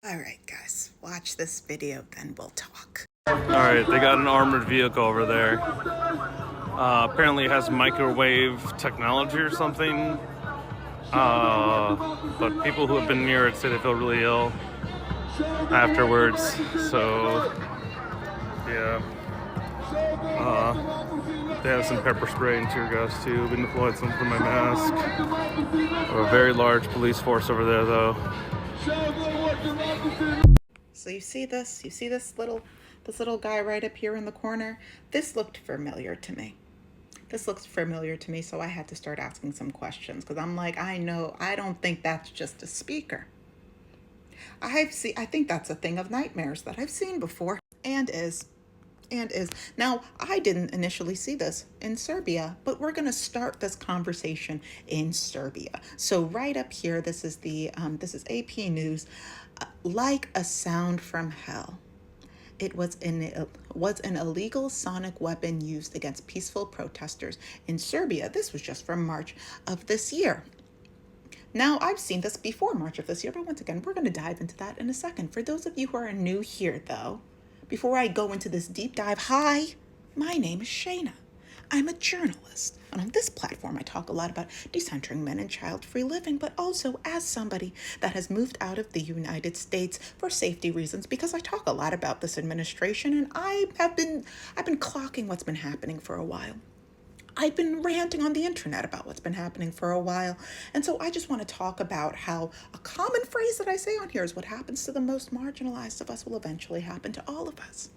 All right, guys, watch this video, then we'll talk. Alright, they got an armored vehicle over there. Apparently it has microwave technology or something. But people who have been near it say they feel really ill afterwards. So, yeah. They have some pepper spray and tear gas too. Been deployed some for my mask. A very large police force over there, though. So you see this? You see this little guy right up here in the corner? This looked familiar to me. This looks familiar to me, so I had to start asking some questions because I'm like, I don't think that's just a speaker. I think that's a thing of nightmares that I've seen before and is. Now, I didn't initially see this in Serbia, but we're going to start this conversation in Serbia. So right up here, this is AP News. Like a sound from hell. It was an illegal sonic weapon used against peaceful protesters in Serbia. This was just from March of this year. Now, I've seen this before March of this year, but once again, we're going to dive into that in a second. For those of you who are new here, though, before I go into this deep dive, hi, my name is Shayna. I'm a journalist, and on this platform, I talk a lot about decentering men and child-free living, but also as somebody that has moved out of the United States for safety reasons, because I talk a lot about this administration, and I've been clocking what's been happening for a while. I've been ranting on the internet about what's been happening for a while. And so I just want to talk about how a common phrase that I say on here is what happens to the most marginalized of us will eventually happen to all of us.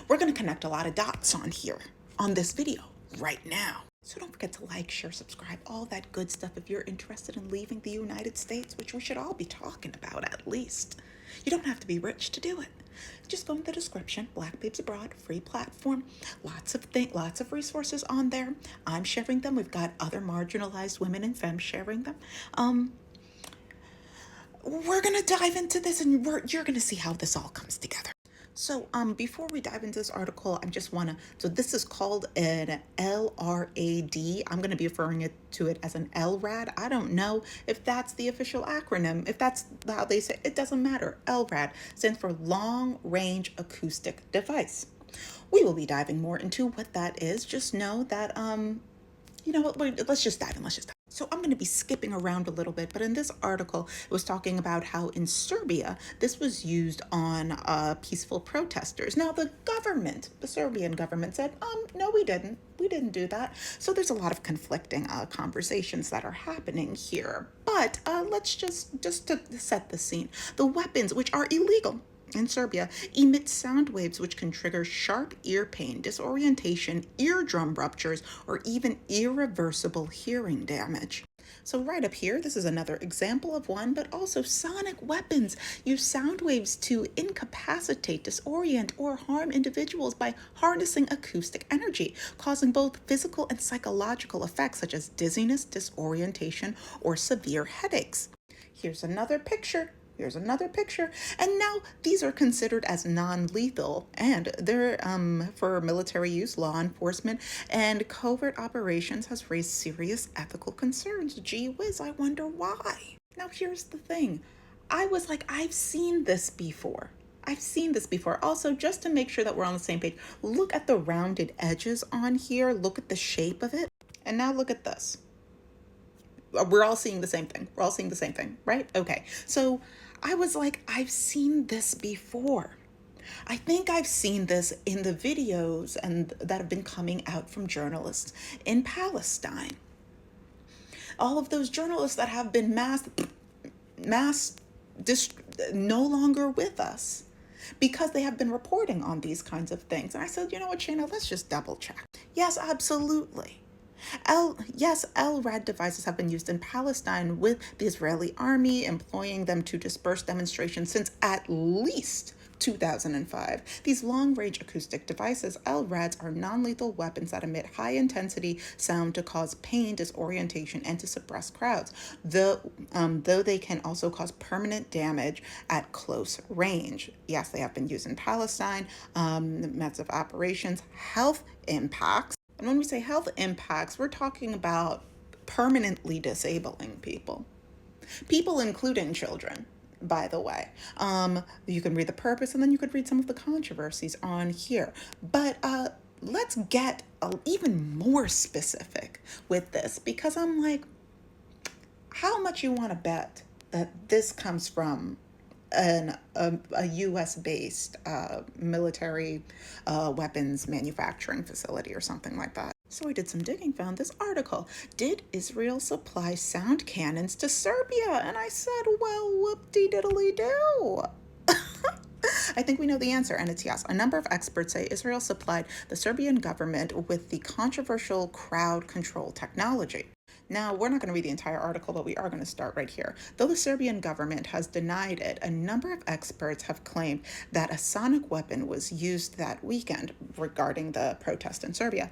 We're going to connect a lot of dots on here, on this video, right now. So don't forget to like, share, subscribe, all that good stuff if you're interested in leaving the United States, which we should all be talking about at least. You don't have to be rich to do it. Just go in the description, Black Babes Abroad, free platform, lots of resources on there. I'm sharing them. We've got other marginalized women and femmes sharing them. We're going to dive into this and you're going to see how this all comes together. So before we dive into this article, so this is called an LRAD. I'm going to be referring to it as an LRAD. I don't know if that's the official acronym, if that's how they say it. It doesn't matter. LRAD stands for Long Range Acoustic Device. We will be diving more into what that is. Just know that, let's just dive in. So I'm going to be skipping around a little bit, but in this article, it was talking about how in Serbia, this was used on peaceful protesters. Now, the Serbian government said, no, we didn't. We didn't do that. So there's a lot of conflicting conversations that are happening here. But let's just to set the scene. The weapons, which are illegal in Serbia, emit sound waves which can trigger sharp ear pain, disorientation, eardrum ruptures, or even irreversible hearing damage. So right up here, this is another example of one, but also sonic weapons use sound waves to incapacitate, disorient, or harm individuals by harnessing acoustic energy, causing both physical and psychological effects such as dizziness, disorientation, or severe headaches. Here's another picture. And now these are considered as non-lethal, and they're for military use, law enforcement, and covert operations has raised serious ethical concerns. Gee whiz, I wonder why. Now here's the thing. I was like, I've seen this before. Also, just to make sure that we're on the same page, look at the rounded edges on here. Look at the shape of it. And now look at this. We're all seeing the same thing. Right? Okay. So I was like, I've seen this before. I think I've seen this in the videos that have been coming out from journalists in Palestine. All of those journalists that have been no longer with us because they have been reporting on these kinds of things. And I said, you know what, Shayna, let's just double check. Yes, absolutely. LRAD devices have been used in Palestine with the Israeli army employing them to disperse demonstrations since at least 2005. These long-range acoustic devices, LRADs, are non-lethal weapons that emit high-intensity sound to cause pain, disorientation, and to suppress crowds, though they can also cause permanent damage at close range. Yes, they have been used in Palestine, massive operations, health impacts. And when we say health impacts, we're talking about permanently disabling people including children. by the way. You can read the purpose, and then you could read some of the controversies on here. But let's get even more specific with this, because I'm like, how much you want to bet that this comes from a U.S. based military weapons manufacturing facility or something like that? So I did some digging, found this article. Did Israel supply sound cannons to Serbia? And I said, well, whoop-de-diddly-do. I think we know the answer, and it's yes. A number of experts say Israel supplied the Serbian government with the controversial crowd control technology. Now, we're not going to read the entire article, but we are going to start right here. Though the Serbian government has denied it, a number of experts have claimed that a sonic weapon was used that weekend regarding the protest in Serbia,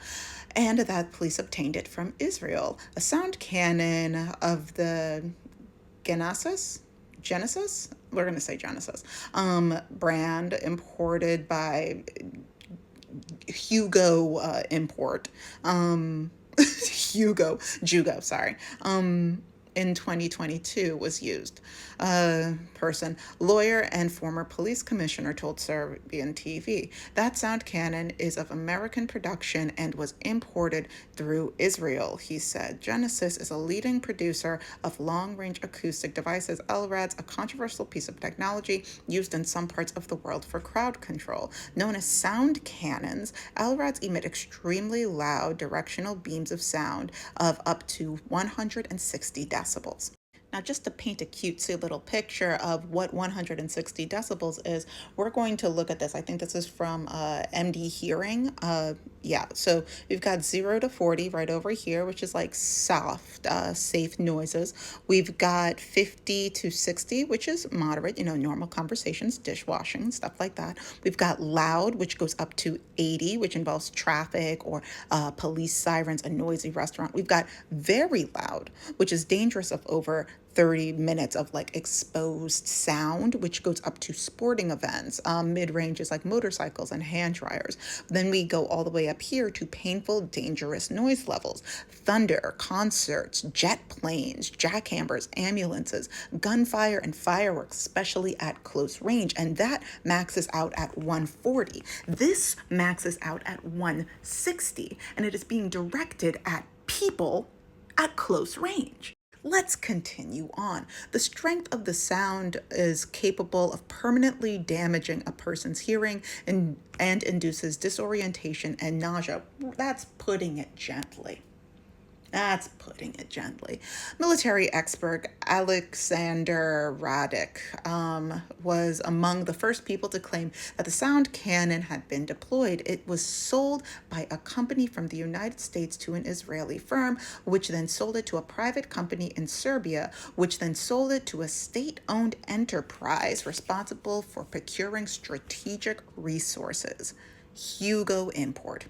and that police obtained it from Israel. A sound cannon of the Genesis, we're going to say Genesis, brand imported by Hugo Import. Jugo, sorry. In 2022 was used. Lawyer and former police commissioner told Serbian TV that sound cannon is of American production and was imported through Israel, he said. Genesis is a leading producer of long-range acoustic devices, LRADs, a controversial piece of technology used in some parts of the world for crowd control. Known as sound cannons, LRADs emit extremely loud directional beams of sound of up to 160 decibels. Now, just to paint a cutesy little picture of what 160 decibels is, we're going to look at this. I think this is from MD Hearing. So we've got 0 to 40 right over here, which is like soft, safe noises. We've got 50 to 60, which is moderate, normal conversations, dishwashing, stuff like that. We've got loud, which goes up to 80, which involves traffic or police sirens, a noisy restaurant. We've got very loud, which is dangerous, of over 30 minutes of like exposed sound, which goes up to sporting events. Mid-range is like motorcycles and hand dryers. Then we go all the way up here to painful, dangerous noise levels. Thunder, concerts, jet planes, jackhammers, ambulances, gunfire, and fireworks, especially at close range. And that maxes out at 140. This maxes out at 160, and it is being directed at people at close range. Let's continue on. The strength of the sound is capable of permanently damaging a person's hearing and induces disorientation and nausea. That's putting it gently. Military expert Alexander Radic was among the first people to claim that the sound cannon had been deployed. It was sold by a company from the United States to an Israeli firm, which then sold it to a private company in Serbia, which then sold it to a state-owned enterprise responsible for procuring strategic resources. Jugo Import,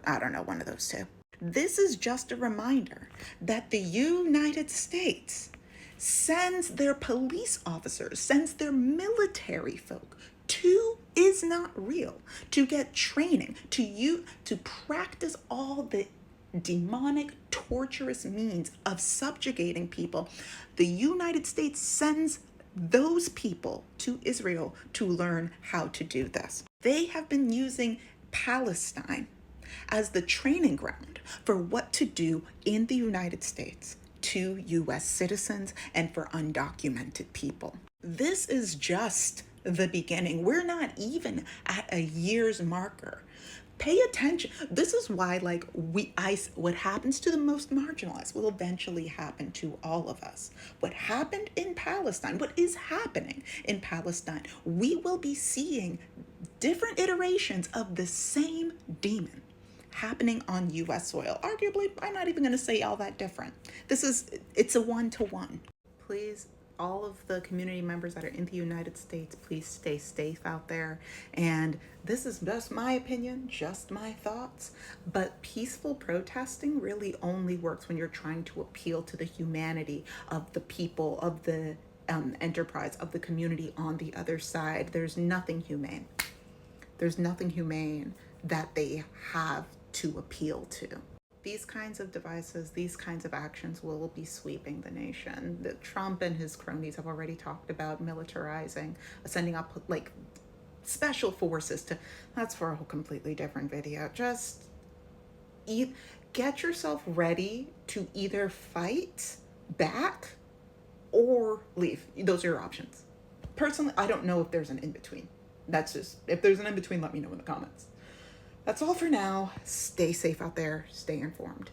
I don't know, one of those two. This is just a reminder that the United States sends their police officers, sends their military folk to is not real, to get training, to practice all the demonic, torturous means of subjugating people. The United States sends those people to Israel to learn how to do this. They have been using Palestine as the training ground for what to do in the United States to U.S. citizens and for undocumented people. This is just the beginning. We're not even at a year's marker. Pay attention. This is why, what happens to the most marginalized will eventually happen to all of us. What happened in Palestine, what is happening in Palestine, we will be seeing different iterations of the same demon happening on U.S. soil. Arguably, I'm not even going to say all that different. It's a one-to-one. Please, all of the community members that are in the United States, please stay safe out there. And this is just my opinion, just my thoughts, but peaceful protesting really only works when you're trying to appeal to the humanity of the people, of the enterprise, of the community on the other side. There's nothing humane that they have to appeal to. these kinds of devices, these kinds of actions will be sweeping the nation. Trump and his cronies have already talked about militarizing, sending up like special forces to, that's for a whole completely different video. Just get yourself ready to either fight back or leave. Those are your options. Personally, I don't know if there's an in-between. That's just, if there's an in-between, let me know in the comments. That's all for now. Stay safe out there. Stay informed.